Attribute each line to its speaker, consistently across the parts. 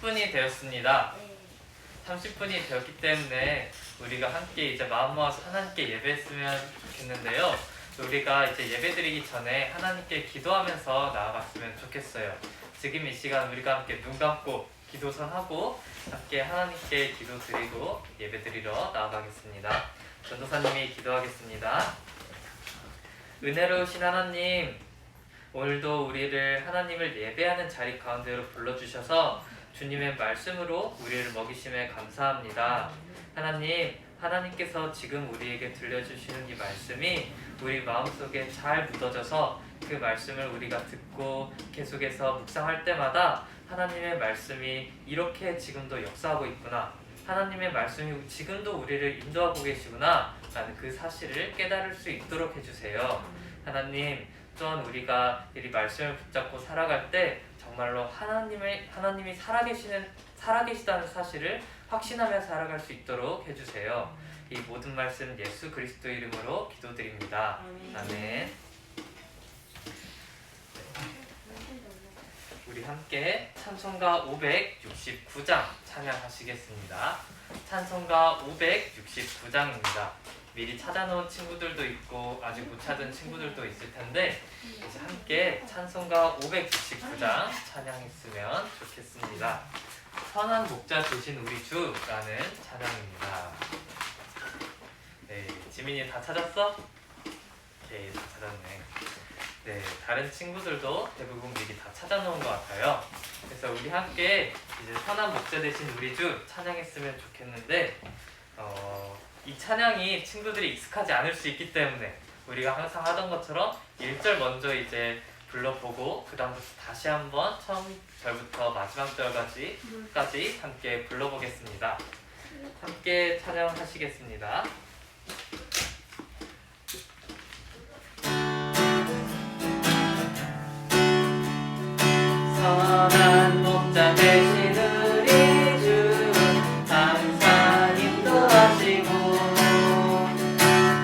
Speaker 1: 30분이 되었습니다. 30분이 되었기 때문에 우리가 함께 이제 마음 모아서 하나님께 예배했으면 좋겠는데요. 우리가 이제 예배드리기 전에 하나님께 기도하면서 나아갔으면 좋겠어요. 지금 이 시간 우리가 함께 눈 감고 기도선하고 함께 하나님께 기도드리고 예배드리러 나아가겠습니다. 전도사님이 기도하겠습니다. 은혜로우신 하나님, 오늘도 우리를 하나님을 예배하는 자리 가운데로 불러주셔서 주님의 말씀으로 우리를 먹이심에 감사합니다. 하나님, 하나님께서 지금 우리에게 들려주시는 이 말씀이 우리 마음속에 잘 묻어져서 그 말씀을 우리가 듣고 계속해서 묵상할 때마다 하나님의 말씀이 이렇게 지금도 역사하고 있구나, 하나님의 말씀이 지금도 우리를 인도하고 계시구나 라는 그 사실을 깨달을 수 있도록 해주세요. 하나님, 또한 우리가 이 말씀을 붙잡고 살아갈 때 정말로 하나님이 살아계시다는 사실을 확신하며 살아갈 수 있도록 해주세요. 이 모든 말씀 예수 그리스도 이름으로 기도드립니다. 아멘. 우리 함께 찬송가 569장 찬양하시겠습니다. 찬송가 569장입니다. 미리 찾아놓은 친구들도 있고 아직 못 찾은 친구들도 있을 텐데 이제 함께 찬송가 569장 찬양했으면 좋겠습니다. 선한 목자 되신 우리 주라는 찬양입니다. 네, 지민이 다 찾았어? 오케이, 다 찾았네. 네, 다른 친구들도 대부분 미리 다 찾아놓은 것 같아요. 그래서 우리 함께 이제 선한 목자 되신 우리 주 찬양했으면 좋겠는데 이 찬양이 친구들이 익숙하지 않을 수 있기 때문에 우리가 항상 하던 것처럼 1절 먼저 이제 불러보고 그 다음부터 다시 한번 처음 절부터 마지막 절까지 함께 불러보겠습니다. 함께 찬양하시겠습니다. 선한 목자 되신 우리 주 항상 인도하시고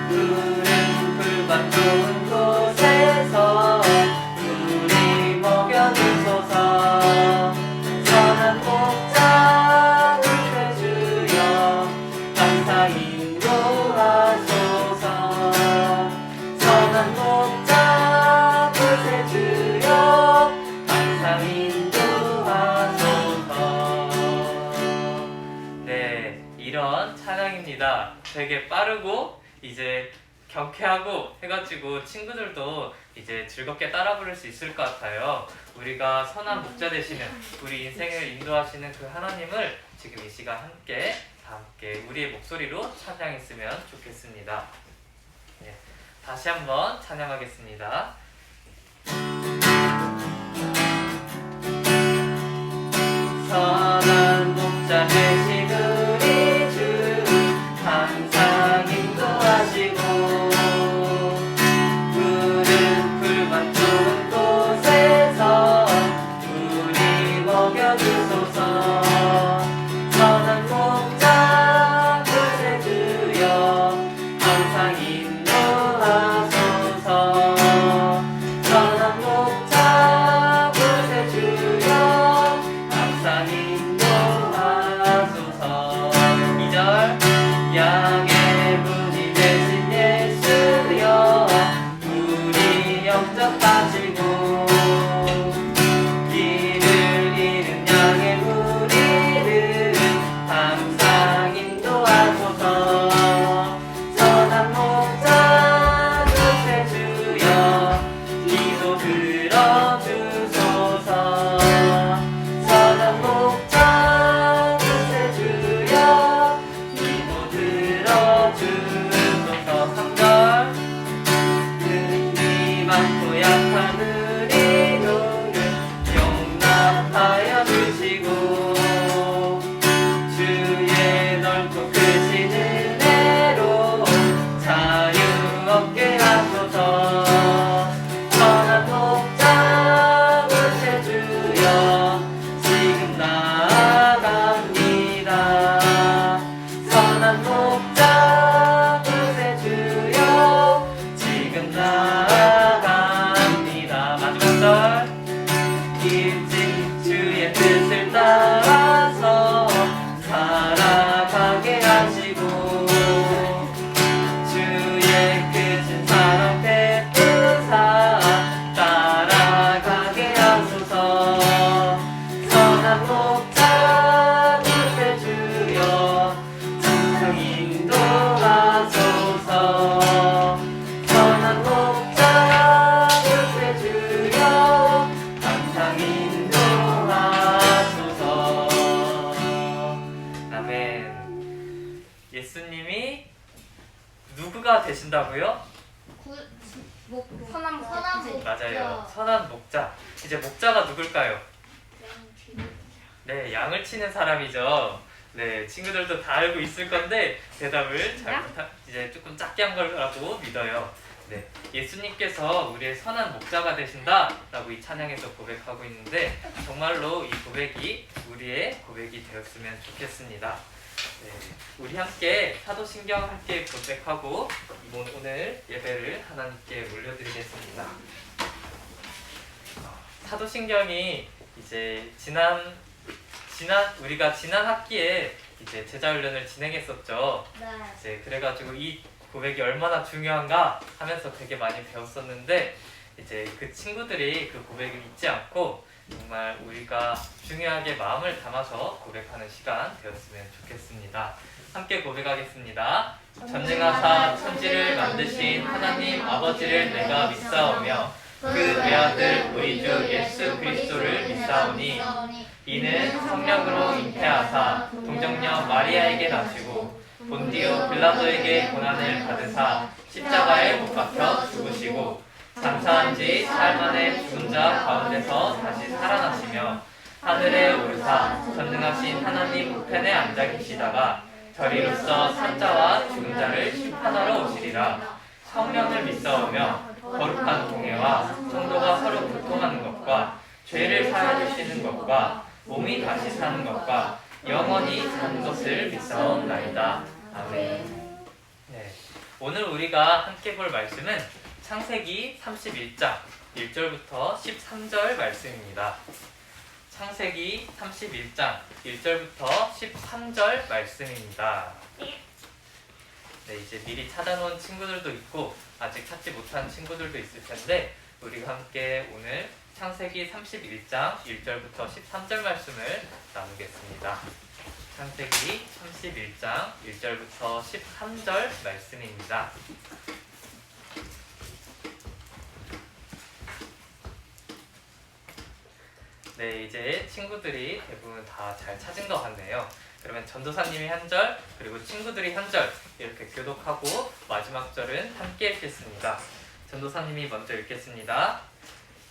Speaker 1: 푸른 풀밭 좋은 곳에서 우리 먹여주소서. 선한 목자 그대 주여 항상 인도하소서. 선한 목자 그대 주여 항상 인도하소서. 네, 이런 찬양입니다. 되게 빠르고 이제 경쾌하고 해가지고 친구들도 이제 즐겁게 따라 부를 수 있을 것 같아요. 우리가 선한 목자 되시는 우리 인생을 인도하시는 그 하나님을 지금 이 시간 함께 우리의 목소리로 찬양했으면 좋겠습니다. 네, 다시 한번 찬양하겠습니다. 선한 목자 되신 우리 주 항상 인도하시고 푸른 풀밭 좋은 곳에서 우리 먹여주소서. 선한 목자 그대 주여 항상 인도하소서. 선한 목자 그대 주여 항상 인도하소서. 2절 양의 문이 되신 예수여 우리 영접하시고 길을 잃은 양의 무리를 항상 인도하소서. 선한 목자 그대 주여 기도 들어주소서. 선한 목자 그대 주여 기도 들어주소서. 3절 능히 많고 약한 우리 눈을 용납하여 주시고 주의 넓고 크신 은혜로 자유 얻게 하소서. 선한 목자 그대 주여 지금 나아갑니다. 선한 목자 그대 주여 지금 나아갑니다. 된다고요?
Speaker 2: 선한 목자.
Speaker 1: 맞아요. 선한 목자. 이제 목자가 누굴까요? 네, 양을 치는 사람이죠. 네, 친구들도 다 알고 있을 건데 대답을 이제 조금 작게 한 거라고 믿어요. 네, 예수님께서 우리의 선한 목자가 되신다라고 이 찬양에서 고백하고 있는데 정말로 이 고백이 우리의 고백이 되었으면 좋겠습니다. 네, 우리 함께 사도신경 함께 고백하고 오늘 예배를 하나님께 올려드리겠습니다. 사도신경이 이제 우리가 지난 학기에 이제 제자훈련을 진행했었죠.
Speaker 2: 네.
Speaker 1: 이제 그래가지고 이 고백이 얼마나 중요한가 하면서 되게 많이 배웠었는데 이제 그 친구들이 그 고백을 잊지 않고 정말 우리가 중요하게 마음을 담아서 고백하는 시간 되었으면 좋겠습니다. 함께 고백하겠습니다. 전능하사 천지를 만드신 하나님 아버지를 내가 믿사오며 그 외아들 우리 주 예수 그리스도를 믿사오니 이는 성령으로 잉태하사 동정녀 마리아에게 나시고 본디오 빌라도에게 고난을 받으사 십자가에 못 박혀 죽으시고 장사한 지 사흘 만에 죽은 자 가운데서 다시 살아나시며 하늘에 오르사 전능하신 하나님 우편에 앉아 계시다가 저리로서 산자와 죽은 자를 심판하러 오시리라. 성령을 믿사오며 거룩한 공예와 성도가 서로 교통하는 것과 죄를 사하여 주시는 것과 몸이 다시 사는 것과 영원히 사는 것을 믿사옵나이다. 아멘. 네, 오늘 우리가 함께 볼 말씀은 창세기 31장 1절부터 13절 말씀입니다. 창세기 31장 1절부터 13절 말씀입니다. 네, 이제 미리 찾아놓은 친구들도 있고 아직 찾지 못한 친구들도 있을 텐데 우리가 함께 오늘 창세기 31장 1절부터 13절 말씀을 나누겠습니다. 창세기 31장 1절부터 13절 말씀입니다. 네, 이제 친구들이 대부분 다 잘 찾은 것 같네요. 그러면 전도사님이 한 절, 그리고 친구들이 한 절 이렇게 교독하고 마지막 절은 함께 읽겠습니다. 전도사님이 먼저 읽겠습니다.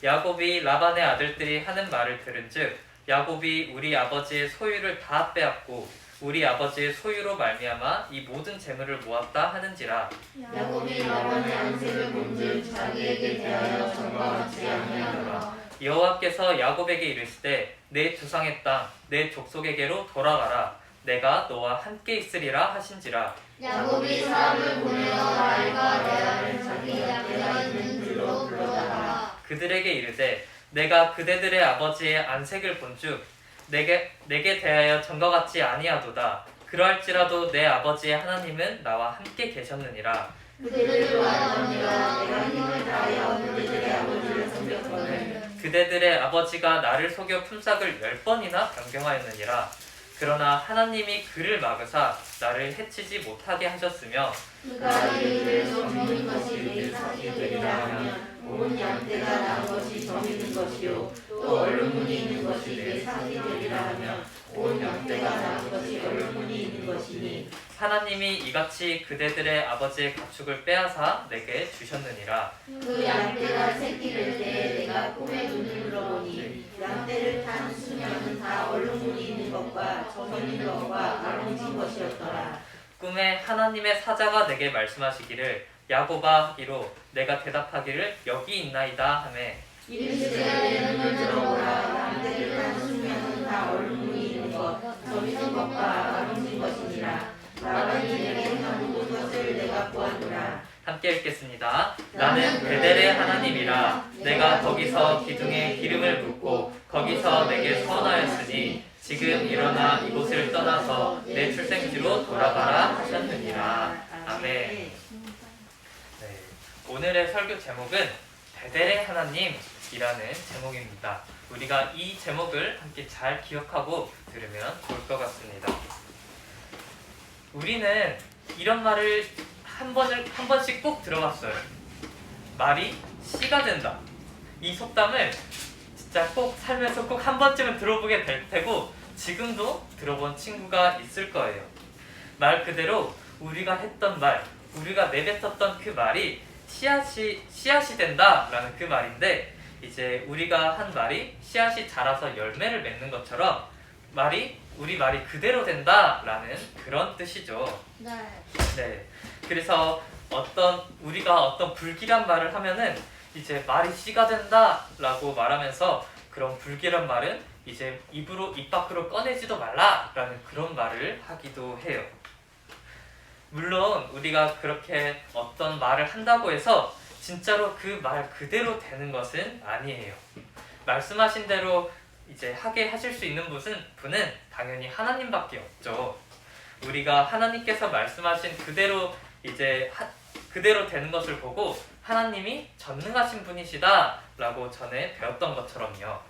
Speaker 1: 야곱이 라반의 아들들이 하는 말을 들은즉 야곱이 우리 아버지의 소유를 다 빼앗고 우리 아버지의 소유로 말미암아 이 모든 재물을 모았다 하는지라.
Speaker 3: 야곱이 라반의 안색을 본즉 자기에게 대하여 전과같이 아니하더라.
Speaker 1: 여호와께서 야곱에게 이르시되 내 조상의 땅 내 족속에게로 돌아가라. 내가 너와 함께 있으리라 하신지라.
Speaker 2: 야곱이 사람을 보내어 라헬과 레아를 자기 아내가 있는 들로 불러다가
Speaker 1: 그들에게 이르되 내가 그대들의 아버지의 안색을 본즉 내게 대하여 전과 같지 아니하도다. 그러할지라도 내 아버지의 하나님은 나와 함께 계셨느니라.
Speaker 2: 그들을 말하니라.
Speaker 3: 내가 힘을 다하여 그들의 아버지를 섬겼거늘
Speaker 1: 그대들의 아버지가 나를 속여 품삯을 10번이나 변경하였느니라. 그러나 하나님이 그를 막으사 나를 해치지 못하게 하셨으며
Speaker 3: 그가 이르기를 점있는 것이 내 사기 되리라 하면 온 양떼가 난 것이 점있는 것이요 또 얼룩무늬 있는 것이 내 사기 되리라 하면 온 양떼가 난 것이 얼룩무늬 있는 것이니
Speaker 1: 하나님이 이같이 그대들의 아버지의 가축을 빼앗아 내게 주셨느니라.
Speaker 3: 그 양떼가 새끼를 때 내가 꿈에 눈을 들어보니 양떼를 탄 수명은 다 얼룩무늬 있는 것과 점있는 것과 가롱진 것이었더라.
Speaker 1: 꿈에 하나님의 사자가 내게 말씀하시기를 야곱아 하기로 내가 대답하기를 여기 있나이다 하매
Speaker 3: 이르시되 내 눈을 들어보라. 양떼를 탄 수명은 다 얼룩무늬 있는 것 점있는 것과 가롱진 것이니라. 라반이 내게 한 모든 것을 내가 보았노라.
Speaker 1: 함께 읽겠습니다. 나는 베델의 하나님이라. 내가 거기서 기둥에 기름을 붓고 거기서 내게 선하였으니 지금 일어나 이곳을 떠나서 내 출생지로 돌아가라 하셨느니라. 아멘. 네, 오늘의 설교 제목은 베델의 하나님이라는 제목입니다. 우리가 이 제목을 함께 잘 기억하고 들으면 좋을 것 같습니다. 우리는 이런 말을 한 번씩 꼭 들어봤어요. 말이 씨가 된다. 이 속담을 진짜 꼭 살면서 꼭 한 번쯤은 들어보게 될 테고 지금도 들어본 친구가 있을 거예요. 말 그대로 우리가 했던 말, 우리가 내뱉었던 그 말이 씨앗이 된다라는 그 말인데, 이제 우리가 한 말이 씨앗이 자라서 열매를 맺는 것처럼 우리 말이 그대로 된다라는 그런 뜻이죠.
Speaker 2: 네.
Speaker 1: 네. 그래서 우리가 어떤 불길한 말을 하면은 이제 말이 씨가 된다라고 말하면서, 그런 불길한 말은 이제 입 밖으로 꺼내지도 말라라는 그런 말을 하기도 해요. 물론 우리가 그렇게 어떤 말을 한다고 해서 진짜로 그 말 그대로 되는 것은 아니에요. 말씀하신 대로 이제 하게 하실 수 있는 분은 당연히 하나님밖에 없죠. 우리가 하나님께서 말씀하신 그대로 그대로 되는 것을 보고 하나님이 전능하신 분이시다라고 전에 배웠던 것처럼요.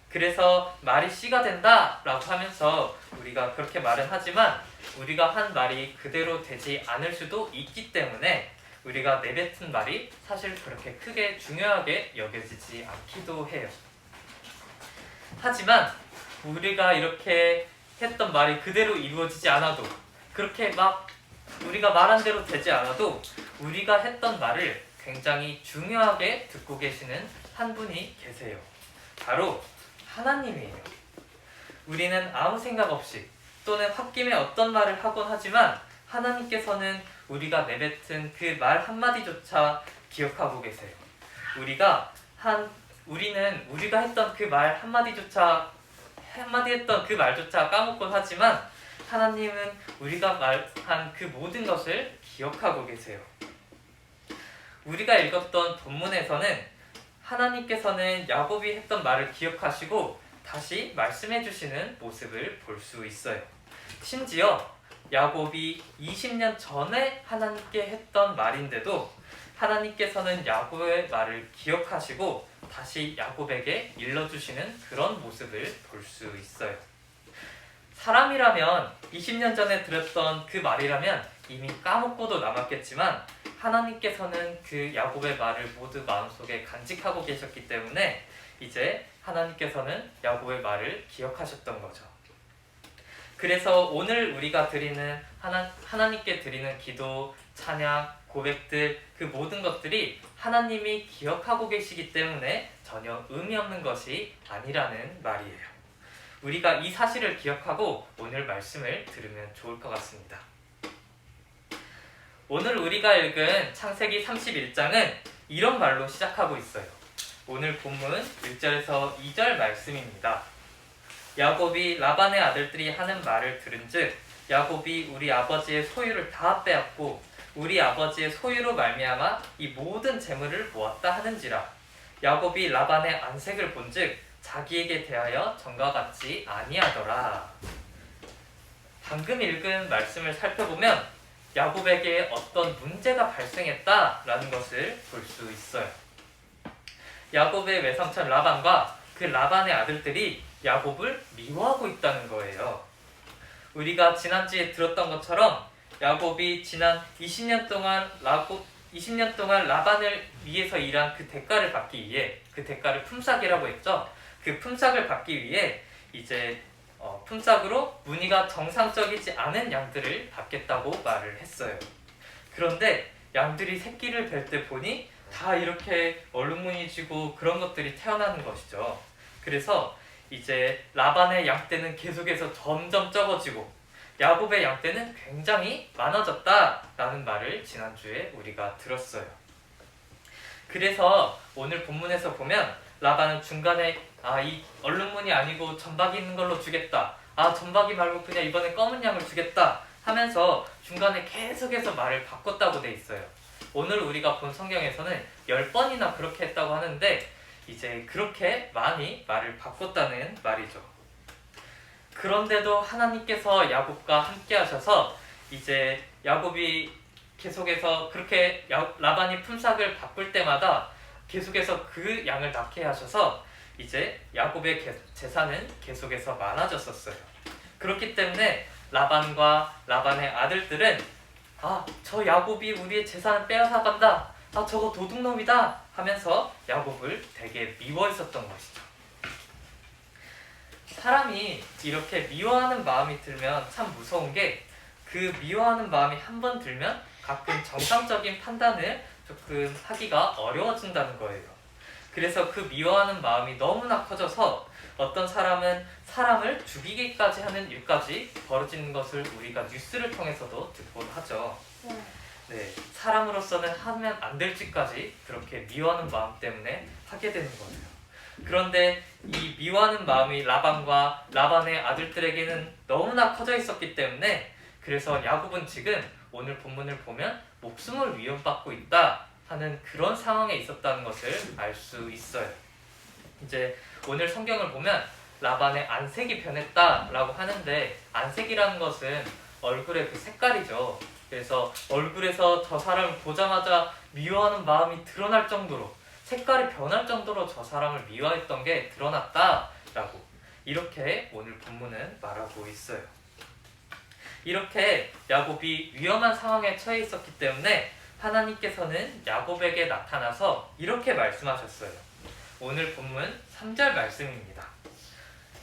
Speaker 1: 그래서 말이 씨가 된다라고 하면서 우리가 그렇게 말은 하지만, 우리가 한 말이 그대로 되지 않을 수도 있기 때문에 우리가 내뱉은 말이 사실 그렇게 크게 중요하게 여겨지지 않기도 해요. 하지만 우리가 이렇게 했던 말이 그대로 이루어지지 않아도, 그렇게 막 우리가 말한 대로 되지 않아도 우리가 했던 말을 굉장히 중요하게 듣고 계시는 한 분이 계세요. 바로 하나님이에요. 우리는 아무 생각 없이 또는 홧김에 어떤 말을 하곤 하지만, 하나님께서는 우리가 내뱉은 그 말 한마디조차 기억하고 계세요. 우리는 우리가 했던 그 말 한마디 했던 그 말조차 까먹곤 하지만, 하나님은 우리가 말한 그 모든 것을 기억하고 계세요. 우리가 읽었던 본문에서는 하나님께서는 야곱이 했던 말을 기억하시고 다시 말씀해 주시는 모습을 볼 수 있어요. 심지어 야곱이 20년 전에 하나님께 했던 말인데도 하나님께서는 야곱의 말을 기억하시고 다시 야곱에게 일러주시는 그런 모습을 볼 수 있어요. 사람이라면 20년 전에 들었던 그 말이라면 이미 까먹고도 남았겠지만, 하나님께서는 그 야곱의 말을 모두 마음속에 간직하고 계셨기 때문에 이제 하나님께서는 야곱의 말을 기억하셨던 거죠. 그래서 오늘 우리가 하나님께 드리는 기도, 찬양, 고백들, 그 모든 것들이 하나님이 기억하고 계시기 때문에 전혀 의미 없는 것이 아니라는 말이에요. 우리가 이 사실을 기억하고 오늘 말씀을 들으면 좋을 것 같습니다. 오늘 우리가 읽은 창세기 31장은 이런 말로 시작하고 있어요. 오늘 본문 1절에서 2절 말씀입니다. 야곱이 라반의 아들들이 하는 말을 들은즉 야곱이 우리 아버지의 소유를 다 빼앗고 우리 아버지의 소유로 말미암아 이 모든 재물을 모았다 하는지라. 야곱이 라반의 안색을 본즉 자기에게 대하여 전과 같지 아니하더라. 방금 읽은 말씀을 살펴보면 야곱에게 어떤 문제가 발생했다라는 것을 볼 수 있어요. 야곱의 외삼촌 라반과 그 라반의 아들들이 야곱을 미워하고 있다는 거예요. 우리가 지난주에 들었던 것처럼 야곱이 지난 20년 동안 라반을 위해서 일한 그 대가를 받기 위해, 그 대가를 품삯이라고 했죠. 그 품삯을 받기 위해 이제 품삯으로 무늬가 정상적이지 않은 양들을 받겠다고 말을 했어요. 그런데 양들이 새끼를 뵐 때 보니 다 이렇게 얼룩무늬지고 그런 것들이 태어나는 것이죠. 그래서 이제 라반의 양떼는 계속해서 점점 적어지고 야곱의 양떼는 굉장히 많아졌다라는 말을 지난주에 우리가 들었어요. 그래서 오늘 본문에서 보면 라반은 중간에 이 얼룩무늬 아니고 점박이 있는 걸로 주겠다, 점박이 말고 그냥 이번에 검은 양을 주겠다 하면서 중간에 계속해서 말을 바꿨다고 돼 있어요. 오늘 우리가 본 성경에서는 10번이나 그렇게 했다고 하는데 이제 그렇게 많이 말을 바꿨다는 말이죠. 그런데도 하나님께서 야곱과 함께 하셔서 이제 야곱이 계속해서 그렇게 라반이 품삯을 바꿀 때마다 계속해서 그 양을 낳게 하셔서 이제 야곱의 재산은 계속해서 많아졌었어요. 그렇기 때문에 라반과 라반의 아들들은 저 야곱이 우리의 재산을 빼앗아간다, 저거 도둑놈이다 하면서 야곱을 되게 미워했었던 것이죠. 사람이 이렇게 미워하는 마음이 들면 참 무서운 게, 그 미워하는 마음이 한 번 들면 가끔 정상적인 판단을 조금 하기가 어려워진다는 거예요. 그래서 그 미워하는 마음이 너무나 커져서 어떤 사람은 사람을 죽이기까지 하는 일까지 벌어지는 것을 우리가 뉴스를 통해서도 듣곤 하죠. 네, 사람으로서는 하면 안 될 짓까지 그렇게 미워하는 마음 때문에 하게 되는 거예요. 그런데 이 미워하는 마음이 라반과 라반의 아들들에게는 너무나 커져 있었기 때문에 그래서 야곱은 지금 오늘 본문을 보면 목숨을 위협받고 있다 하는 그런 상황에 있었다는 것을 알 수 있어요. 이제 오늘 성경을 보면 라반의 안색이 변했다라고 하는데 안색이라는 것은 얼굴의 그 색깔이죠. 그래서 얼굴에서 저 사람을 보자마자 미워하는 마음이 드러날 정도로 색깔이 변할 정도로 저 사람을 미워했던 게 드러났다라고 이렇게 오늘 본문은 말하고 있어요. 이렇게 야곱이 위험한 상황에 처해 있었기 때문에 하나님께서는 야곱에게 나타나서 이렇게 말씀하셨어요. 오늘 본문 3절 말씀입니다.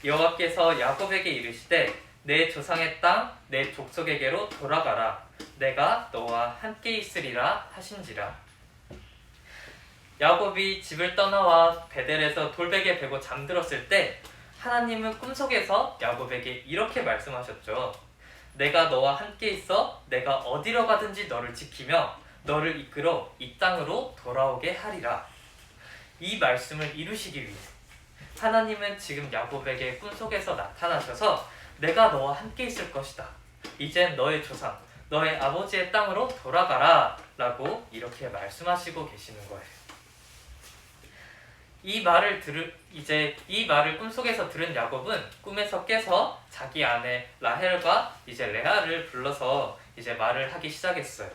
Speaker 1: 여호와께서 야곱에게 이르시되 내 조상의 땅 내 족속에게로 돌아가라. 내가 너와 함께 있으리라 하신지라. 야곱이 집을 떠나와 베델에서 돌베개 베고 잠들었을 때 하나님은 꿈속에서 야곱에게 이렇게 말씀하셨죠. 내가 너와 함께 있어 내가 어디로 가든지 너를 지키며 너를 이끌어 이 땅으로 돌아오게 하리라. 이 말씀을 이루시기 위해 하나님은 지금 야곱에게 꿈속에서 나타나셔서 내가 너와 함께 있을 것이다. 이젠 너의 조상, 너의 아버지의 땅으로 돌아가라 라고 이렇게 말씀하시고 계시는 거예요. 이 말을 꿈속에서 들은 야곱은 꿈에서 깨서 자기 아내 라헬과 이제 레아를 불러서 이제 말을 하기 시작했어요.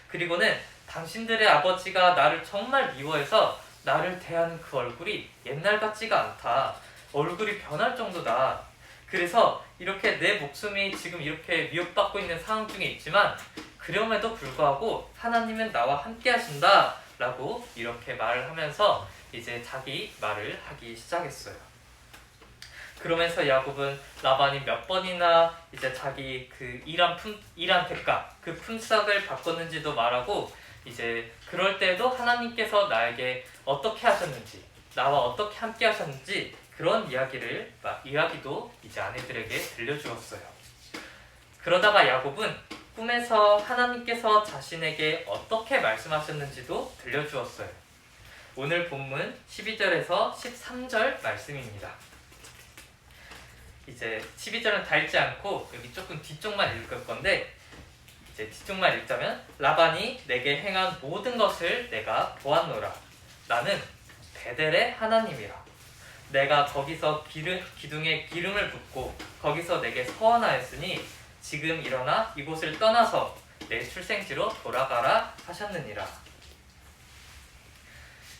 Speaker 1: 그리고는 당신들의 아버지가 나를 정말 미워해서 나를 대하는 그 얼굴이 옛날 같지가 않다. 얼굴이 변할 정도다. 그래서 이렇게 내 목숨이 지금 이렇게 미혹받고 있는 상황 중에 있지만 그럼에도 불구하고 하나님은 나와 함께 하신다 라고 이렇게 말을 하면서 이제 자기 말을 하기 시작했어요. 그러면서 야곱은 라반이 몇 번이나 이제 자기 그 일한 대가 그 품삯을 바꿨는지도 말하고 이제 그럴 때에도 하나님께서 나에게 어떻게 하셨는지 나와 어떻게 함께 하셨는지 그런 이야기도 이제 아내들에게 들려주었어요. 그러다가 야곱은 꿈에서 하나님께서 자신에게 어떻게 말씀하셨는지도 들려주었어요. 오늘 본문 12절에서 13절 말씀입니다. 이제 12절은 다 읽지 않고 여기 조금 뒤쪽만 읽을 건데 이제 뒤쪽만 읽자면 라반이 내게 행한 모든 것을 내가 보았노라. 나는 베델의 하나님이라. 내가 거기서 기둥에 기름을 붓고 거기서 내게 서원하였으니 지금 일어나 이곳을 떠나서 내 출생지로 돌아가라 하셨느니라.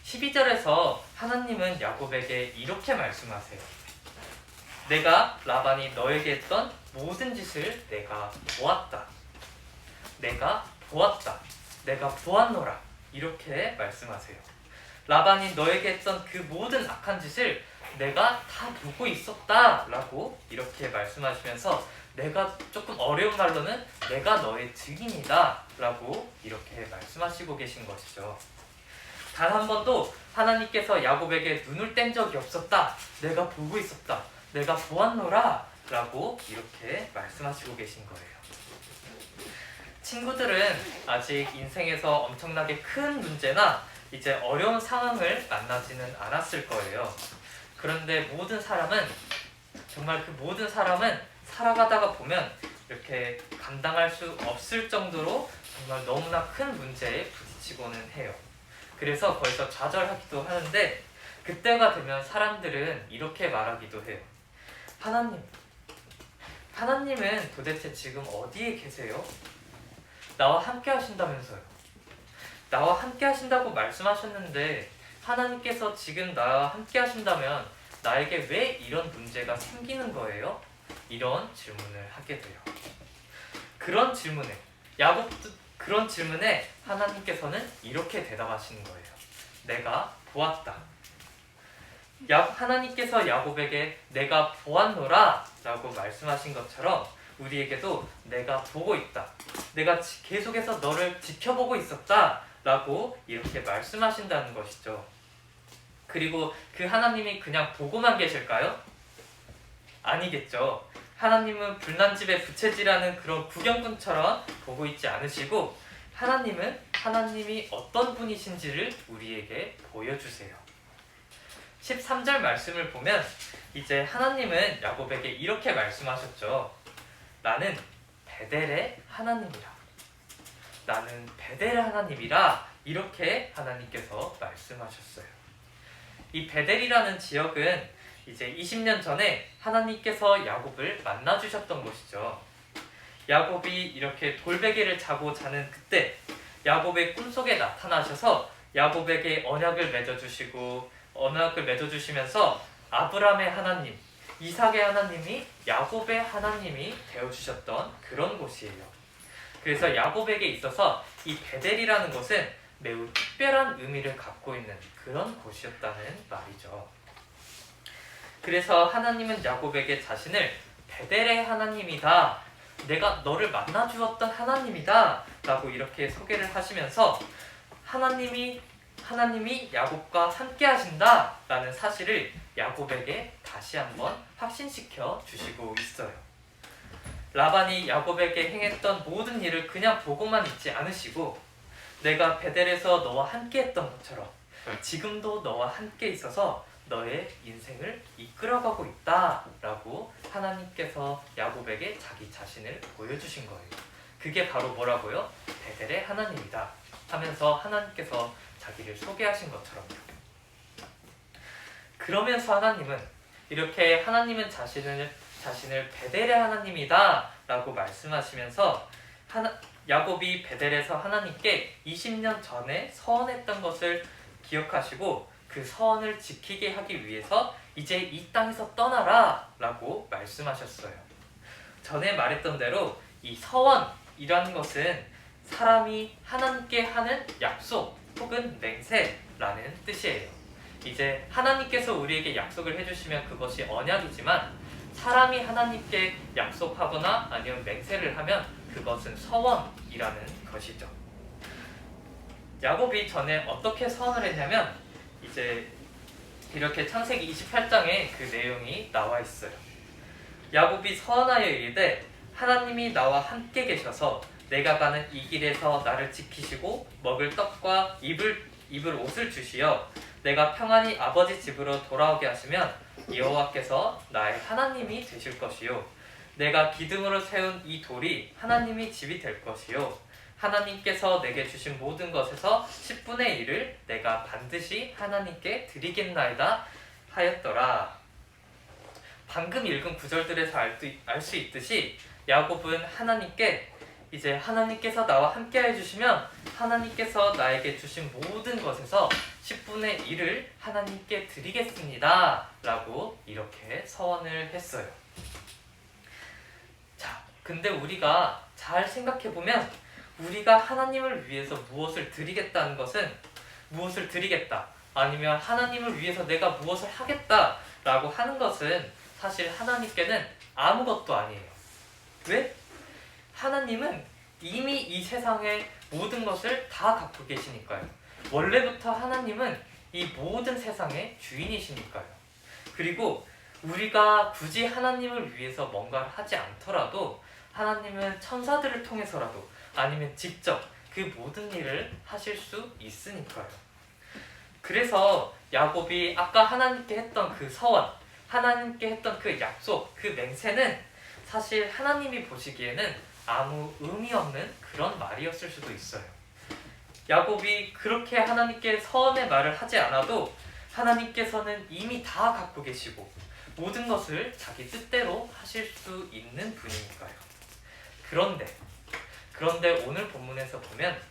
Speaker 1: 12절에서 하나님은 야곱에게 이렇게 말씀하세요. 내가 라반이 너에게 했던 모든 짓을 내가 보았다. 내가 보았다. 내가 보았노라. 이렇게 말씀하세요. 라반이 너에게 했던 그 모든 악한 짓을 내가 다 보고 있었다 라고 이렇게 말씀하시면서 내가 조금 어려운 말로는 내가 너의 증인이다 라고 이렇게 말씀하시고 계신 것이죠. 단 한 번도 하나님께서 야곱에게 눈을 뗀 적이 없었다. 내가 보고 있었다. 내가 보았노라 라고 이렇게 말씀하시고 계신 거예요. 친구들은 아직 인생에서 엄청나게 큰 문제나 이제 어려운 상황을 만나지는 않았을 거예요. 그런데 정말 그 모든 사람은 살아가다가 보면 이렇게 감당할 수 없을 정도로 정말 너무나 큰 문제에 부딪히고는 해요. 그래서 거기서 좌절하기도 하는데 그때가 되면 사람들은 이렇게 말하기도 해요. 하나님은 도대체 지금 어디에 계세요? 나와 함께 하신다면서요. 나와 함께 하신다고 말씀하셨는데 하나님께서 지금 나와 함께 하신다면 나에게 왜 이런 문제가 생기는 거예요? 이런 질문을 하게 돼요. 그런 질문에 하나님께서는 이렇게 대답하시는 거예요. 내가 보았다. 하나님께서 야곱에게 내가 보았노라 라고 말씀하신 것처럼 우리에게도 내가 보고 있다, 내가 계속해서 너를 지켜보고 있었다 라고 이렇게 말씀하신다는 것이죠. 그리고 그 하나님이 그냥 보고만 계실까요? 아니겠죠. 하나님은 불난 집에 부채질하는 그런 구경꾼처럼 보고 있지 않으시고, 하나님은 하나님이 어떤 분이신지를 우리에게 보여주세요. 13절 말씀을 보면 이제 하나님은 야곱에게 이렇게 말씀하셨죠. 나는 베델의 하나님이라. 나는 베델의 하나님이라. 이렇게 하나님께서 말씀하셨어요. 이 베델이라는 지역은 이제 20년 전에 하나님께서 야곱을 만나주셨던 곳이죠. 야곱이 이렇게 돌베개를 자고 자는 그때 야곱의 꿈속에 나타나셔서 야곱에게 언약을 맺어주시면서 아브라함의 하나님, 이삭의 하나님이 야곱의 하나님이 되어주셨던 그런 곳이에요. 그래서 야곱에게 있어서 이 베델이라는 곳은 매우 특별한 의미를 갖고 있는 그런 곳이었다는 말이죠. 그래서 하나님은 야곱에게 자신을 베델의 하나님이다, 내가 너를 만나주었던 하나님이다 라고 이렇게 소개를 하시면서 하나님이 야곱과 함께 하신다 라는 사실을 야곱에게 다시 한번 확신시켜 주시고 있어요. 라반이 야곱에게 행했던 모든 일을 그냥 보고만 있지 않으시고, 내가 베델에서 너와 함께 했던 것처럼 지금도 너와 함께 있어서 너의 인생을 이끌어가고 있다 라고 하나님께서 야곱에게 자기 자신을 보여주신 거예요. 그게 바로 뭐라고요? 베델의 하나님이다 하면서 하나님께서 자기를 소개하신 것처럼요. 그러면서 하나님은 이렇게 하나님은 자신을 베델의 하나님이다 라고 말씀하시면서 야곱이 베델에서 하나님께 20년 전에 서원했던 것을 기억하시고 그 서원을 지키게 하기 위해서 이제 이 땅에서 떠나라 라고 말씀하셨어요. 전에 말했던 대로 이 서원이라는 것은 사람이 하나님께 하는 약속 혹은 맹세라는 뜻이에요. 이제 하나님께서 우리에게 약속을 해주시면 그것이 언약이지만, 사람이 하나님께 약속하거나 아니면 맹세를 하면 그것은 서원이라는 것이죠. 야곱이 전에 어떻게 서원을 했냐면 이제 이렇게 창세기 28장에 그 내용이 나와 있어요. 야곱이 서원하여 이르되 하나님이 나와 함께 계셔서 내가 가는 이 길에서 나를 지키시고 먹을 떡과 입을 옷을 주시어 내가 평안히 아버지 집으로 돌아오게 하시면 여호와께서 나의 하나님이 되실 것이요 내가 기둥으로 세운 이 돌이 하나님이 집이 될 것이요 하나님께서 내게 주신 모든 것에서 10분의 1을 내가 반드시 하나님께 드리겠나이다 하였더라. 방금 읽은 구절들에서 알 수 있듯이 야곱은 하나님께 이제 하나님께서 나와 함께 해주시면 하나님께서 나에게 주신 모든 것에서 10분의 1을 하나님께 드리겠습니다 라고 이렇게 서원을 했어요. 자, 근데 우리가 잘 생각해보면 우리가 하나님을 위해서 무엇을 드리겠다는 것은 무엇을 드리겠다 아니면 하나님을 위해서 내가 무엇을 하겠다 라고 하는 것은 사실 하나님께는 아무것도 아니에요. 왜? 하나님은 이미 이 세상의 모든 것을 다 갖고 계시니까요. 원래부터 하나님은 이 모든 세상의 주인이시니까요. 그리고 우리가 굳이 하나님을 위해서 뭔가를 하지 않더라도 하나님은 천사들을 통해서라도 아니면 직접 그 모든 일을 하실 수 있으니까요. 그래서 야곱이 아까 하나님께 했던 그 서원, 하나님께 했던 그 약속, 그 맹세는 사실 하나님이 보시기에는 아무 의미 없는 그런 말이었을 수도 있어요. 야곱이 그렇게 하나님께 서원의 말을 하지 않아도 하나님께서는 이미 다 갖고 계시고 모든 것을 자기 뜻대로 하실 수 있는 분이니까요. 그런데 오늘 본문에서 보면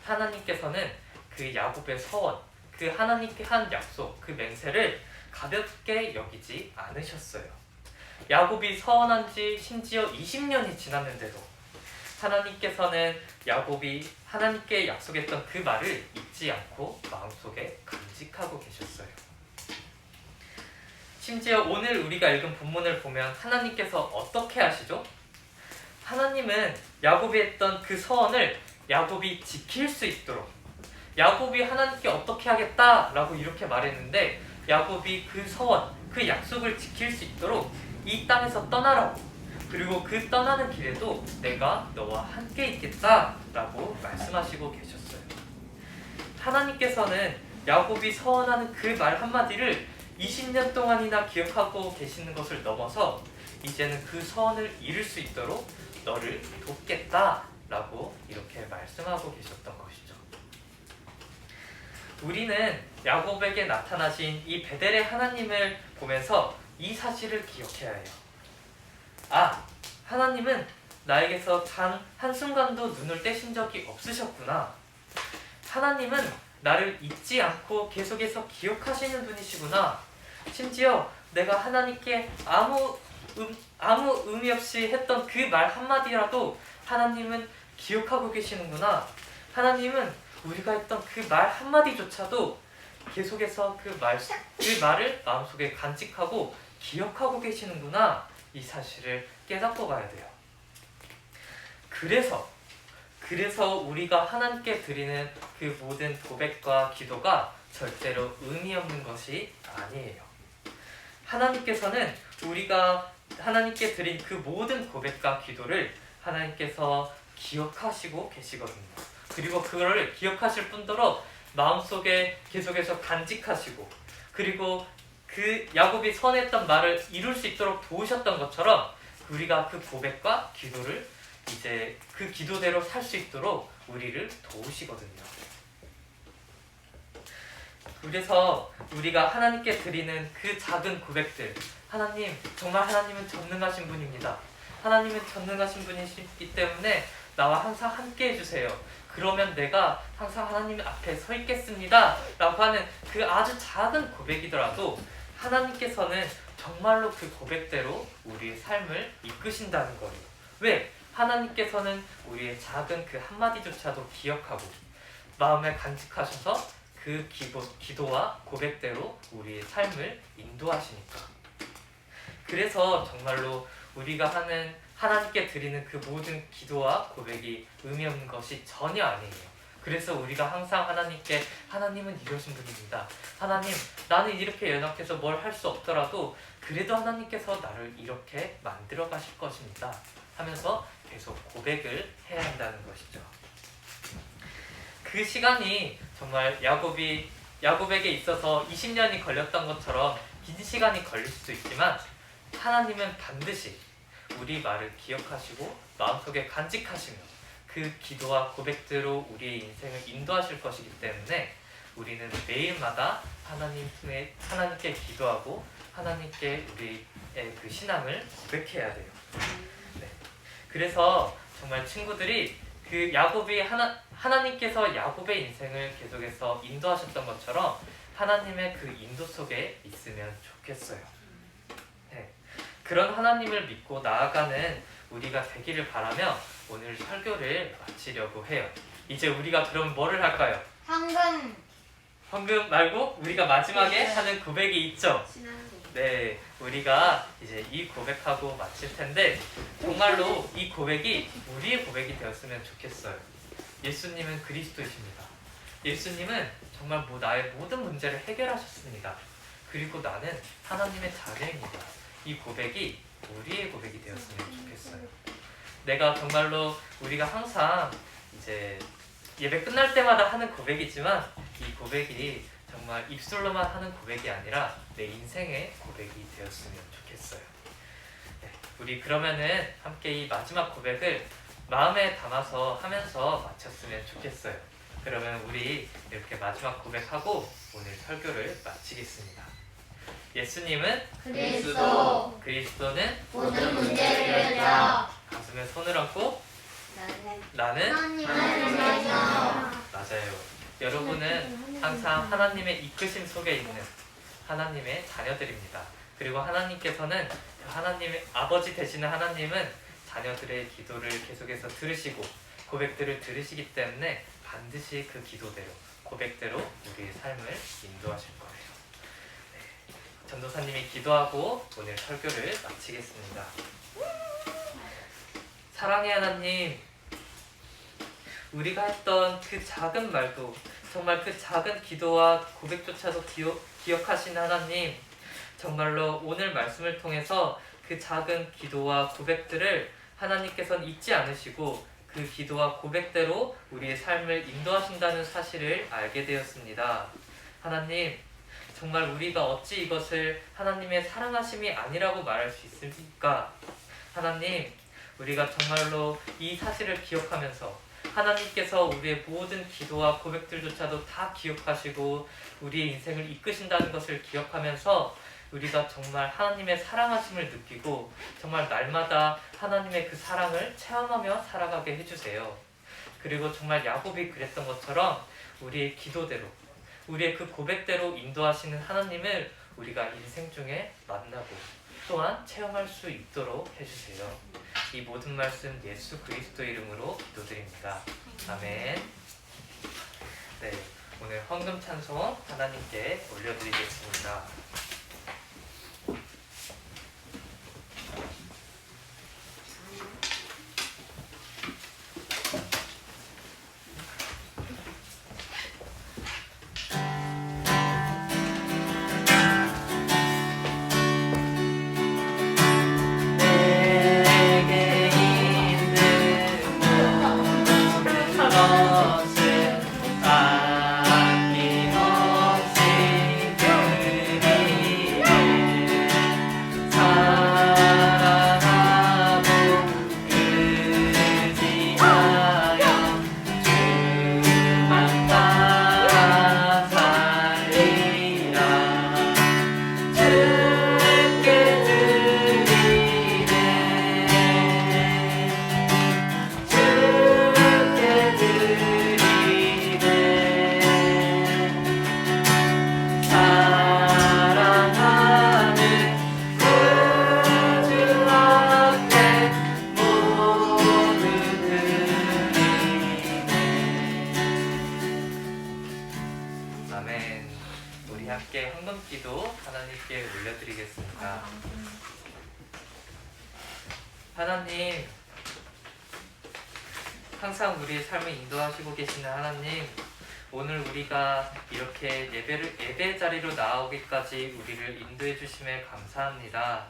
Speaker 1: 하나님께서는 그 야곱의 서원, 그 하나님께 한 약속, 그 맹세를 가볍게 여기지 않으셨어요. 야곱이 서원한 지 심지어 20년이 지났는데도 하나님께서는 야곱이 하나님께 약속했던 그 말을 잊지 않고 마음속에 간직하고 계셨어요. 심지어 오늘 우리가 읽은 본문을 보면 하나님께서 어떻게 하시죠? 하나님은 야곱이 했던 그 서원을 야곱이 지킬 수 있도록, 야곱이 하나님께 어떻게 하겠다라고 이렇게 말했는데 야곱이 그 서원, 그 약속을 지킬 수 있도록 이 땅에서 떠나라고, 그리고 그 떠나는 길에도 내가 너와 함께 있겠다라고 말씀하시고 계셨어요. 하나님께서는 야곱이 서원하는 그 말 한마디를 20년 동안이나 기억하고 계시는 것을 넘어서 이제는 그 서원을 이룰 수 있도록 너를 돕겠다라고 이렇게 말씀하고 계셨던 것이죠. 우리는 야곱에게 나타나신 이 베델의 하나님을 보면서 이 사실을 기억해야 해요. 아, 하나님은 나에게서 단 한순간도 눈을 떼신 적이 없으셨구나. 하나님은 나를 잊지 않고 계속해서 기억하시는 분이시구나. 심지어 내가 하나님께 아무 의미 없이 했던 그 말 한마디라도 하나님은 기억하고 계시는구나. 하나님은 우리가 했던 그 말 한마디조차도 계속해서 그 말을 마음속에 간직하고 기억하고 계시는구나. 이 사실을 깨닫고 가야 돼요. 그래서 우리가 하나님께 드리는 그 모든 고백과 기도가 절대로 의미 없는 것이 아니에요. 하나님께서는 우리가 하나님께 드린 그 모든 고백과 기도를 하나님께서 기억하시고 계시거든요. 그리고 그거를 기억하실 뿐더러 마음속에 계속해서 간직하시고, 그리고 그 야곱이 선했던 말을 이룰 수 있도록 도우셨던 것처럼 우리가 그 고백과 기도를 이제 그 기도대로 살 수 있도록 우리를 도우시거든요. 그래서 우리가 하나님께 드리는 그 작은 고백들, 하나님, 정말 하나님은 전능하신 분입니다. 하나님은 전능하신 분이시기 때문에 나와 항상 함께 해주세요. 그러면 내가 항상 하나님 앞에 서 있겠습니다 라고 하는 그 아주 작은 고백이더라도 하나님께서는 정말로 그 고백대로 우리의 삶을 이끄신다는 거예요. 왜? 하나님께서는 우리의 작은 그 한마디조차도 기억하고 마음에 간직하셔서 그 기도와 고백대로 우리의 삶을 인도하시니까. 그래서 정말로 우리가 하는 하나님께 드리는 그 모든 기도와 고백이 의미 없는 것이 전혀 아니에요. 그래서 우리가 항상 하나님께, 하나님은 이러신 분입니다. 하나님, 나는 이렇게 연약해서 뭘 할 수 없더라도 그래도 하나님께서 나를 이렇게 만들어 가실 것입니다 하면서 계속 고백을 해야 한다는 것이죠. 그 시간이 정말 야곱에게 있어서 20년이 걸렸던 것처럼 긴 시간이 걸릴 수도 있지만 하나님은 반드시 우리 말을 기억하시고 마음속에 간직하시며 그 기도와 고백대로 우리의 인생을 인도하실 것이기 때문에 우리는 매일마다 하나님께 기도하고 하나님께 우리의 그 신앙을 고백해야 돼요. 네. 그래서 정말 친구들이 그 하나님께서 야곱의 인생을 계속해서 인도하셨던 것처럼 하나님의 그 인도 속에 있으면 좋겠어요. 네. 그런 하나님을 믿고 나아가는 우리가 되기를 바라며 오늘 설교를 마치려고 해요. 이제 우리가 그럼 뭐를 할까요? 황금 말고 우리가 마지막에 하는 고백이 있죠. 네, 우리가 이제 이 고백하고 마칠 텐데 정말로 이 고백이 우리의 고백이 되었으면 좋겠어요. 예수님은 그리스도이십니다. 예수님은 정말 나의 모든 문제를 해결하셨습니다. 그리고 나는 하나님의 자녀입니다. 이 고백이 우리의 고백이 되었으면 좋겠어요. 내가 정말로 우리가 항상 이제 예배 끝날 때마다 하는 고백이지만 이 고백이 정말 입술로만 하는 고백이 아니라 내 인생의 고백이 되었으면 좋겠어요. 네, 우리 그러면은 함께 이 마지막 고백을 마음에 담아서 하면서 마쳤으면 좋겠어요. 그러면 우리 이렇게 마지막 고백하고 오늘 설교를 마치겠습니다. 예수님은 그리스도는
Speaker 2: 모든 문제를 해결자.
Speaker 1: 가슴에 손을 얹고 나는 맞아요. 여러분은 항상 하나님의 이끄심 속에 있는 하나님의 자녀들입니다. 그리고 하나님께서는 하나님의 아버지 되시는 하나님은 자녀들의 기도를 계속해서 들으시고 고백들을 들으시기 때문에 반드시 그 기도대로 고백대로 우리의 삶을 인도하실 거예요. 네. 전도사님이 기도하고 오늘 설교를 마치겠습니다. 사랑의 하나님, 우리가 했던 그 작은 말도 정말 그 작은 기도와 고백조차도 기억하시는 하나님, 정말로 오늘 말씀을 통해서 그 작은 기도와 고백들을 하나님께서는 잊지 않으시고 그 기도와 고백대로 우리의 삶을 인도하신다는 사실을 알게 되었습니다. 하나님, 정말 우리가 어찌 이것을 하나님의 사랑하심이 아니라고 말할 수 있습니까? 하나님, 우리가 정말로 이 사실을 기억하면서 하나님께서 우리의 모든 기도와 고백들조차도 다 기억하시고 우리의 인생을 이끄신다는 것을 기억하면서 우리가 정말 하나님의 사랑하심을 느끼고 정말 날마다 하나님의 그 사랑을 체험하며 살아가게 해주세요. 그리고 정말 야곱이 그랬던 것처럼 우리의 기도대로 우리의 그 고백대로 인도하시는 하나님을 우리가 인생 중에 만나고 또한 체험할 수 있도록 해주세요. 이 모든 말씀 예수 그리스도 이름으로 기도드립니다. 아멘. 네, 오늘 헌금 찬송 하나님께 올려드리겠습니다. 아멘. 우리 함께 헌금기도 하나님께 올려드리겠습니다. 하나님, 항상 우리의 삶을 인도하시고 계시는 하나님, 오늘 우리가 이렇게 예배 자리로 나오기까지 우리를 인도해 주심에 감사합니다.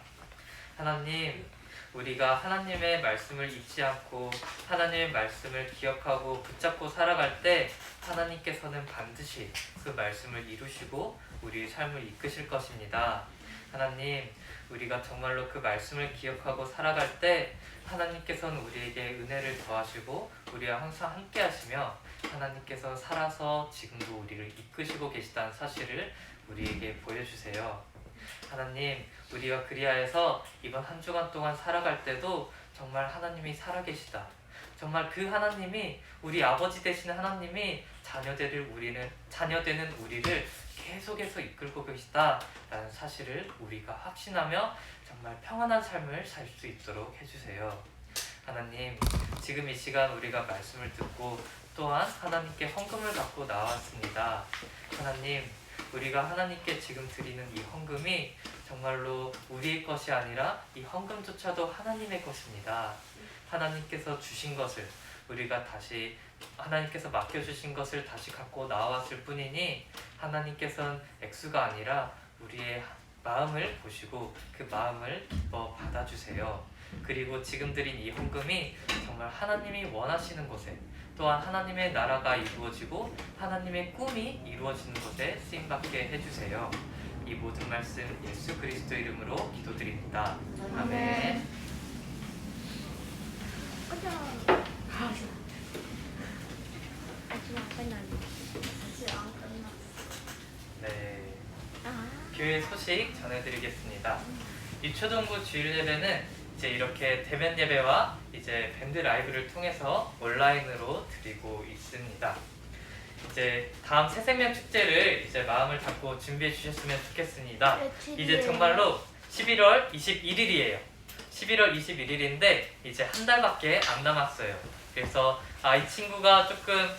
Speaker 1: 하나님, 우리가 하나님의 말씀을 잊지 않고 하나님의 말씀을 기억하고 붙잡고 살아갈 때 하나님께서는 반드시 그 말씀을 이루시고 우리의 삶을 이끄실 것입니다. 하나님, 우리가 정말로 그 말씀을 기억하고 살아갈 때 하나님께서는 우리에게 은혜를 더하시고 우리와 항상 함께 하시며 하나님께서 살아서 지금도 우리를 이끄시고 계시다는 사실을 우리에게 보여주세요. 하나님, 우리가 그리하여서 이번 한 주간 동안 살아갈 때도 정말 하나님이 살아계시다. 정말 그 하나님이 우리 아버지 되시는 하나님이 자녀되는 우리를 계속해서 이끌고 계시다라는 사실을 우리가 확신하며 정말 평안한 삶을 살 수 있도록 해주세요. 하나님, 지금 이 시간 우리가 말씀을 듣고 또한 하나님께 헌금을 갖고 나왔습니다. 하나님, 우리가 하나님께 지금 드리는 이 헌금이 정말로 우리의 것이 아니라 이 헌금조차도 하나님의 것입니다. 하나님께서 주신 것을 우리가 다시 하나님께서 맡겨주신 것을 다시 갖고 나왔을 뿐이니 하나님께서는 액수가 아니라 우리의 마음을 보시고 그 마음을 기뻐 받아주세요. 그리고 지금 드린 이 헌금이 정말 하나님이 원하시는 곳에 또한 하나님의 나라가 이루어지고 하나님의 꿈이 이루어지는 곳에 쓰임받게 해주세요. 이 모든 말씀 예수 그리스도 이름으로 기도드립니다. 아멘. 네, 교회 소식 전해드리겠습니다. 유초동부 주일 예배는 이제 이렇게 대면 예배와 이제 밴드 라이브를 통해서 온라인으로 드리고 있습니다. 이제 다음 새생명 축제를 이제 마음을 잡고 준비해 주셨으면 좋겠습니다. 이제 정말로 11월 21일이에요. 11월 21일인데 이제 한 달밖에 안 남았어요. 그래서 이 친구가 조금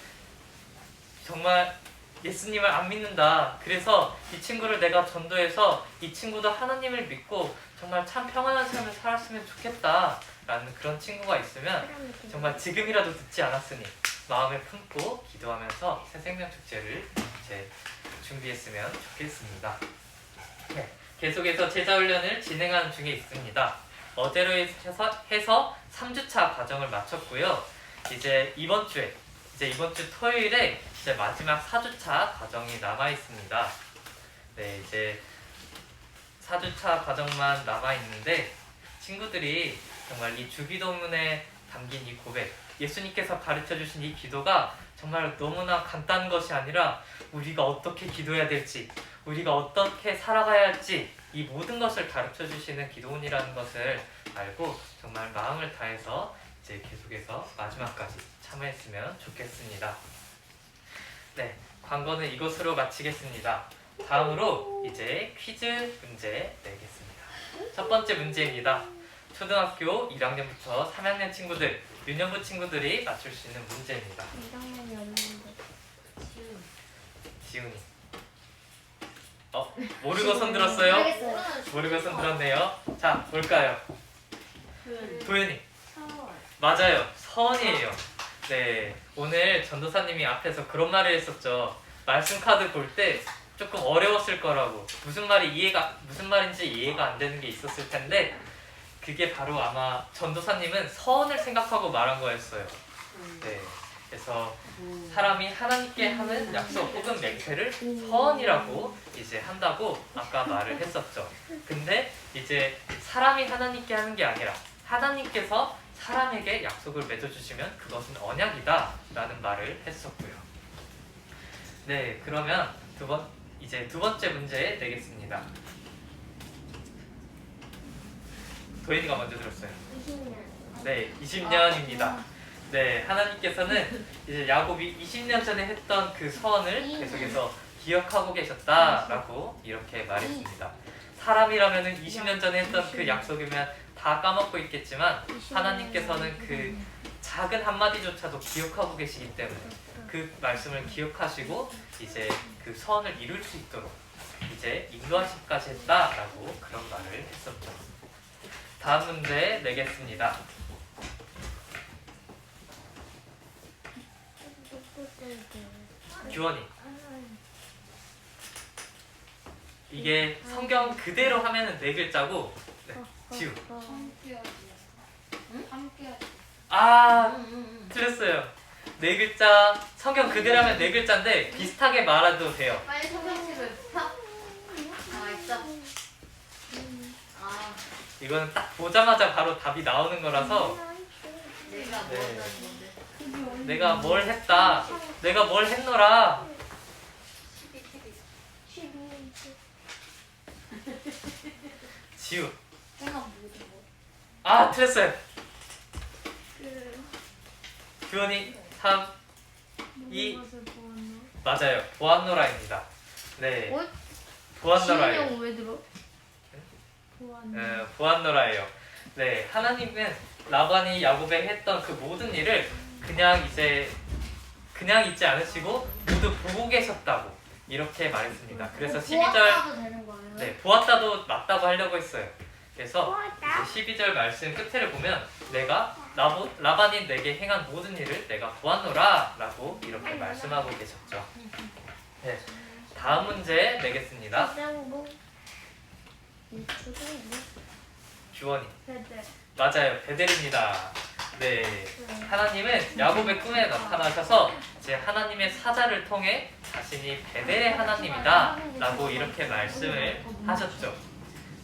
Speaker 1: 정말 예수님을 안 믿는다. 그래서 이 친구를 내가 전도해서 이 친구도 하나님을 믿고 정말 참 평안한 삶을 살았으면 좋겠다 라는 그런 친구가 있으면 정말 지금이라도 듣지 않았으니 마음에 품고 기도하면서 새생명 축제를 이제 준비했으면 좋겠습니다. 네, 계속해서 제자훈련을 진행하는 중에 있습니다. 어제로 해서 3주차 과정을 마쳤고요. 이제 이번 주 토요일에 이제 마지막 4주차 과정이 남아 있습니다. 네, 이제 4주차 과정만 남아 있는데 친구들이 정말 이 주기도문에 담긴 이 고백, 예수님께서 가르쳐 주신 이 기도가 정말 너무나 간단한 것이 아니라 우리가 어떻게 기도해야 될지, 우리가 어떻게 살아가야 할지 이 모든 것을 가르쳐 주시는 기도문이라는 것을 알고 정말 마음을 다해서 이제 계속해서 마지막까지 참여했으면 좋겠습니다. 네, 광고는 이것으로 마치겠습니다. 다음으로 이제 퀴즈 문제 내겠습니다. 첫 번째 문제입니다. 초등학교 1학년부터 3학년 친구들, 유년부 친구들이 맞출 수 있는 문제입니다. 지훈이. 모르고 손 들었어요?
Speaker 2: 알겠어요.
Speaker 1: 모르고 손 들었네요. 자, 뭘까요? 도현이.
Speaker 3: 서울.
Speaker 1: 맞아요. 서원이에요. 네, 오늘 전도사님이 앞에서 그런 말을 했었죠. 말씀 카드 볼 때 조금 어려웠을 거라고, 무슨 말인지 이해가 안 되는 게 있었을 텐데 그게 바로 아마 전도사님은 서원을 생각하고 말한 거였어요. 네, 그래서 사람이 하나님께 하는 약속 혹은 맹세를 서원이라고 이제 한다고 아까 말을 했었죠. 근데 이제 사람이 하나님께 하는 게 아니라 하나님께서 사람에게 약속을 맺어주시면 그것은 언약이다 라는 말을 했었고요. 네, 그러면 이제 두 번째 문제 내겠습니다. 도현이가 먼저 들었어요.
Speaker 2: 20년.
Speaker 1: 네, 20년입니다. 네, 하나님께서는 이제 야곱이 20년 전에 했던 그 서원을 계속해서 기억하고 계셨다라고 이렇게 말했습니다. 사람이라면은 20년 전에 했던 그 약속이면 다 까먹고 있겠지만 하나님께서는 그 작은 한마디조차도 기억하고 계시기 때문에 그 말씀을 기억하시고 이제 그 서원을 이룰 수 있도록 이제 인도하시기까지 했다라고 그런 말을 했었죠. 다음 문제 내겠습니다. 규원이. 이게 성경 그대로 하면은 네 글자고. 네, 지우.
Speaker 2: 함께하지.
Speaker 1: 아, 틀렸어요. 네 글자. 성경 그대로 하면 네 글자인데 비슷하게 말해도 돼요.
Speaker 2: 빨리 소개식을 부탁. 있어.
Speaker 1: 이거는 딱 보자마자 바로 답이 나오는 거라서
Speaker 2: 내가
Speaker 1: 네.
Speaker 2: 뭐 한다는 건데.
Speaker 1: 내가 뭘 했다. 내가 뭘 했노라. 지우.
Speaker 2: 생각 모르는 거.
Speaker 1: 아, 틀렸어요. 규원이 3, 2, 맞아요. 보안노라입니다. 네,
Speaker 2: 뭐?
Speaker 1: 보안노라예요.
Speaker 2: 왜 들어?
Speaker 1: 보안노라예요. 네, 하나님은 라반이 야곱에 했던 그 모든 일을 그냥 있지 않으시고 모두 보고 계셨다고 이렇게 말했습니다. 그래서 12절
Speaker 2: 보았다도 되는 거예요?
Speaker 1: 네, 보았다도 맞다고 하려고 했어요. 그래서 이제 12절 말씀 끝을 보면 내가 라반이 내게 행한 모든 일을 내가 보았노라 라고 이렇게 말씀하고 계셨죠. 네, 다음 문제 내겠습니다. 규원이. 맞아요. 베델입니다. 네, 하나님은 야곱의 꿈에 나타나셔서 이제 하나님의 사자를 통해 자신이 베델의 하나님이다 라고 이렇게 말씀을 하셨죠.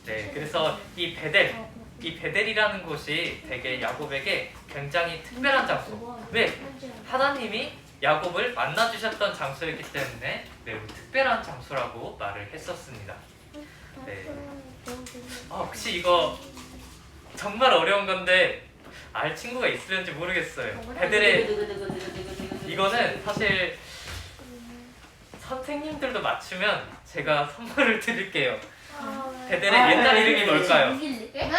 Speaker 1: 네, 그래서 이 베델이라는 곳이 되게 야곱에게 굉장히 특별한 장소. 왜? 하나님이 야곱을 만나주셨던 장소였기 때문에 매우 특별한 장소라고 말을 했었습니다. 네. 혹시 이거 정말 어려운 건데 알 친구가 있을지 모르겠어요. 베델의 이거는 사실 선생님들도 맞추면 제가 선물을 드릴게요. 베델의 옛날 이름이 뭘까요?
Speaker 2: 네?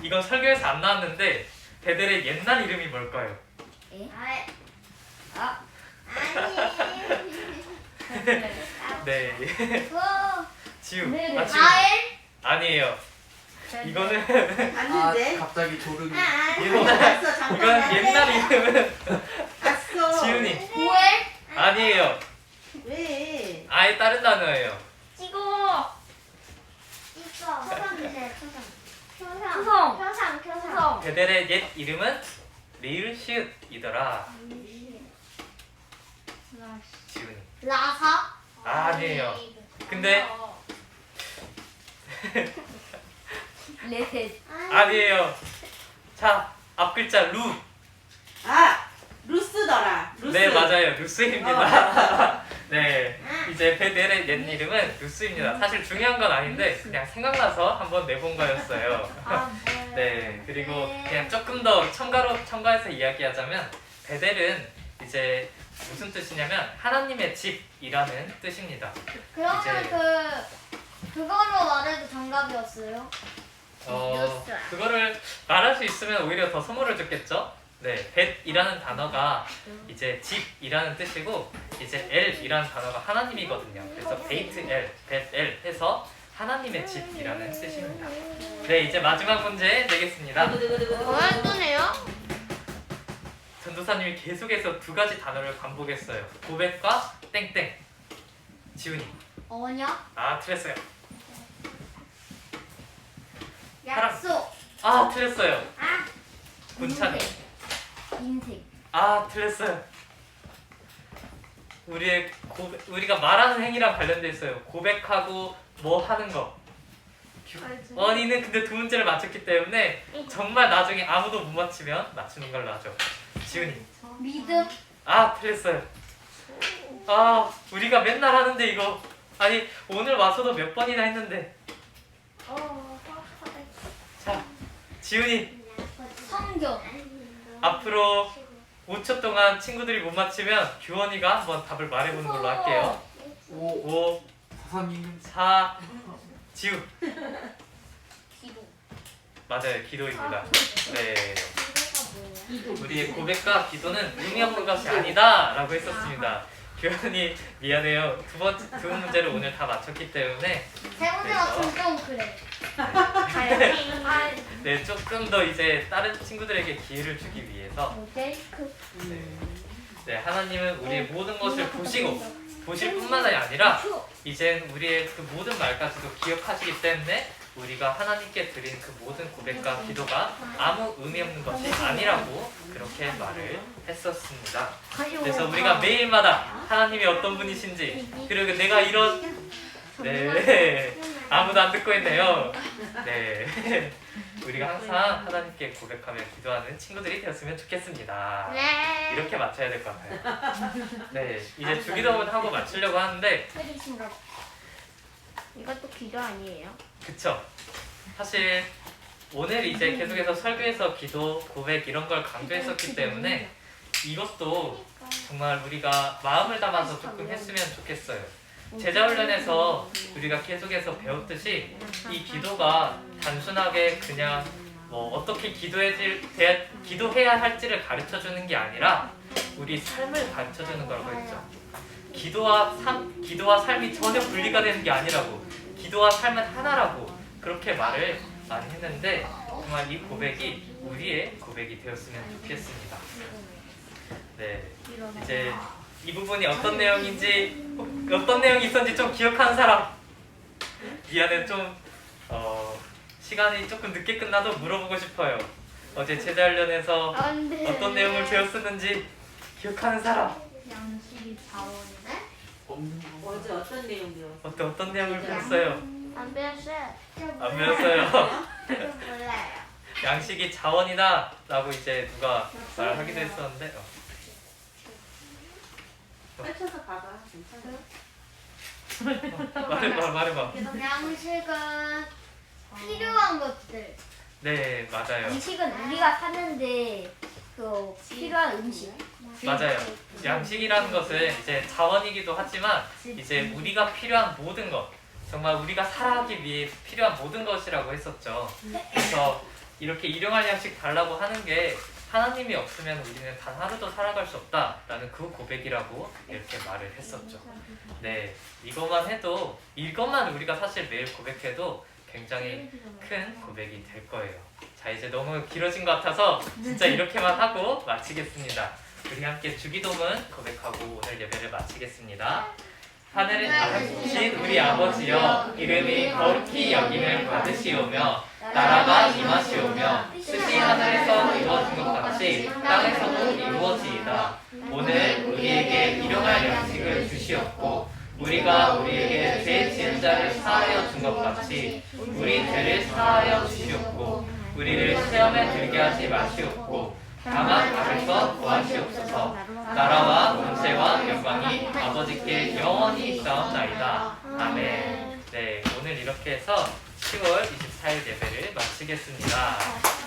Speaker 1: 이건 설교에서 안 나왔는데 베델의 옛날 이름이 뭘까요?
Speaker 2: 아니.
Speaker 1: 네.
Speaker 2: 그거
Speaker 1: 지우.
Speaker 2: 네.
Speaker 1: 아, 지우.
Speaker 2: 과일?
Speaker 1: 아니에요. 이거는
Speaker 3: 아는데?
Speaker 4: 갑자기 졸음이.
Speaker 1: 이거는
Speaker 3: 알았어
Speaker 1: 이건
Speaker 3: 잠깐만.
Speaker 1: 옛날 이름은
Speaker 3: 알았어.
Speaker 1: 지훈이.
Speaker 2: 고엘?
Speaker 1: 아니에요.
Speaker 3: 왜?
Speaker 1: 아예 다른 단어예요.
Speaker 2: 찍어. 이거.
Speaker 5: 초성 주세요, 초성.
Speaker 2: 초성.
Speaker 5: 표상, 표상.
Speaker 2: 초성.
Speaker 1: 베델의 옛 이름은 리을시읒이더라. 지훈이.
Speaker 2: 라사?
Speaker 1: 아니에요. 근데
Speaker 2: 레셋.
Speaker 1: 아니에요. 자, 앞 글자 루.
Speaker 3: 아 루스더라. 루스.
Speaker 1: 네, 맞아요. 루스입니다. 네, 이제 베델의 옛 이름은 루스입니다. 사실 중요한 건 아닌데 그냥 생각나서 한번 내본 거였어요. 네, 그리고 그냥 조금 더 첨가해서 이야기하자면 베델은 이제 무슨 뜻이냐면 하나님의 집이라는 뜻입니다.
Speaker 2: 그러면
Speaker 1: 이제-
Speaker 2: 그걸로 말해도 정답이었어요?
Speaker 1: 그거를 말할 수 있으면 오히려 더 선물을 줬겠죠? 네, 벳이라는 단어가 이제 집이라는 뜻이고 이제 엘이라는 단어가 하나님이거든요. 그래서 베이트 엘, 벳 엘 해서 하나님의 집이라는 뜻입니다. 네, 이제 마지막 문제 내겠습니다.
Speaker 2: 뭐였더네요?
Speaker 1: 전도사님이 계속해서 두 가지 단어를 반복했어요. 고백과 땡땡. 지훈이.
Speaker 2: 언약?
Speaker 1: 아, 틀렸어요.
Speaker 2: 약속.
Speaker 1: 아, 틀렸어요.
Speaker 5: 아,
Speaker 1: 군찬이.
Speaker 2: 인생.
Speaker 1: 아, 틀렸어요. 우리가 말하는 행위랑 관련돼 있어요. 고백하고 뭐 하는 거. 원희는 근데 두 문제를 맞췄기 때문에 정말 나중에 아무도 못 맞히면 맞추는 걸로 하죠. 지훈이.
Speaker 2: 믿음.
Speaker 1: 아, 틀렸어요. 아, 우리가 맨날 하는데 이거. 아니, 오늘 와서도 몇 번이나 했는데. 자, 지훈이.
Speaker 2: 성경.
Speaker 1: 앞으로 5초 동안 친구들이 못 맞히면 규원이가 한번 답을 말해보는 걸로 할게요. 5,
Speaker 4: 사사님.
Speaker 1: 4, 지우.
Speaker 2: 기도.
Speaker 1: 맞아요, 기도입니다. 네. 우리의 고백과 기도는 의미 없는 것이 아니다 라고 했었습니다. 규현이 미안해요. 두 문제를 오늘 다 맞췄기 때문에
Speaker 2: 세 번째 맞추면 좀 그래.
Speaker 1: 네, 조금 더 이제 다른 친구들에게 기회를 주기 위해서
Speaker 2: 모데이크.
Speaker 1: 네, 하나님은 우리의 모든 것을 보실 뿐만 아니라 이젠 우리의 그 모든 말까지도 기억하시기 때문에 우리가 하나님께 드린 그 모든 고백과 기도가 아무 의미 없는 것이 아니라고 그렇게 말을 했었습니다. 그래서 우리가 매일마다 하나님이 어떤 분이신지 그리고 내가 이런 네 아무도 안 듣고 있네요. 네 우리가 항상 하나님께 고백하며 기도하는 친구들이 되었으면 좋겠습니다.
Speaker 2: 네.
Speaker 1: 이렇게 맞춰야 될 것 같아요. 네 이제 주기도문 하고 맞추려고 하는데
Speaker 5: 이것도 기도 아니에요?
Speaker 1: 그쵸. 사실 오늘 이제 계속해서 설교에서 기도, 고백 이런 걸 강조했었기 때문에 이것도 정말 우리가 마음을 담아서 조금 했으면 좋겠어요. 제자훈련에서 우리가 계속해서 배웠듯이 이 기도가 단순하게 그냥 뭐 어떻게 기도해야 할지를 가르쳐주는 게 아니라 우리 삶을 가르쳐주는 거라고 했죠. 기도와 삶이 전혀 분리가 되는 게 아니라고, 기도와 삶은 하나라고 그렇게 말을 많이 했는데 정말 이 고백이 우리의 고백이 되었으면 좋겠습니다. 네, 이제 이 부분이 어떤 내용이 있었는지 좀 기억하는 사람. 미안해, 좀 시간이 조금 늦게 끝나도 물어보고 싶어요. 어제 제자훈련에서 어떤 내용을 배웠었는지 기억하는 사람.
Speaker 2: 양식이 자원이네.
Speaker 3: 어제 어떤 내용 배웠어?
Speaker 1: 어떤 내용을 배웠어요?
Speaker 5: 안 배웠어요.
Speaker 1: 안 배웠어요.
Speaker 5: 몰라요.
Speaker 1: 양식이 자원이다 라고 이제 누가 말하기도 했었는데
Speaker 3: 펼쳐서 봐봐. 괜찮아.
Speaker 1: 말해봐.
Speaker 2: 양식은 필요한 것들.
Speaker 1: 네, 맞아요.
Speaker 2: 음식은 우리가 사는데 그 필요한 음식.
Speaker 1: 맞아요. 양식이라는 것은 이제 자원이기도 하지만 이제 우리가 필요한 모든 것, 정말 우리가 살아가기 위해 필요한 모든 것이라고 했었죠. 그래서 이렇게 일용할 양식 달라고 하는 게 하나님이 없으면 우리는 단 하루도 살아갈 수 없다라는 그 고백이라고 이렇게 말을 했었죠. 네, 이것만 우리가 사실 매일 고백해도 굉장히 큰 고백이 될 거예요. 자, 이제 너무 길어진 것 같아서 진짜 이렇게만 하고 마치겠습니다. 우리 함께 주기도문 고백하고 오늘 예배를 마치겠습니다. 하늘에 계신 우리 아버지여, 이름이 거룩히 여김을 받으시오며 나라가 임하시오며 뜻이 하늘에서 이루어진 것 같이 땅에서도 이루어지이다. 오늘 우리에게 일용할 양식을 주시옵고 우리가 우리에게 죄 지은 자를 사하여 준 것 같이 우리 죄를 사하여 주시옵고 우리를 시험에 들게 하지 마시옵고 다만 악에서 구하시옵소서. 나라와 권세와 영광이 아버지께 영원히 있사옵나이다. 아멘. 네, 오늘 이렇게 해서 10월 24일 예배를 마치겠습니다.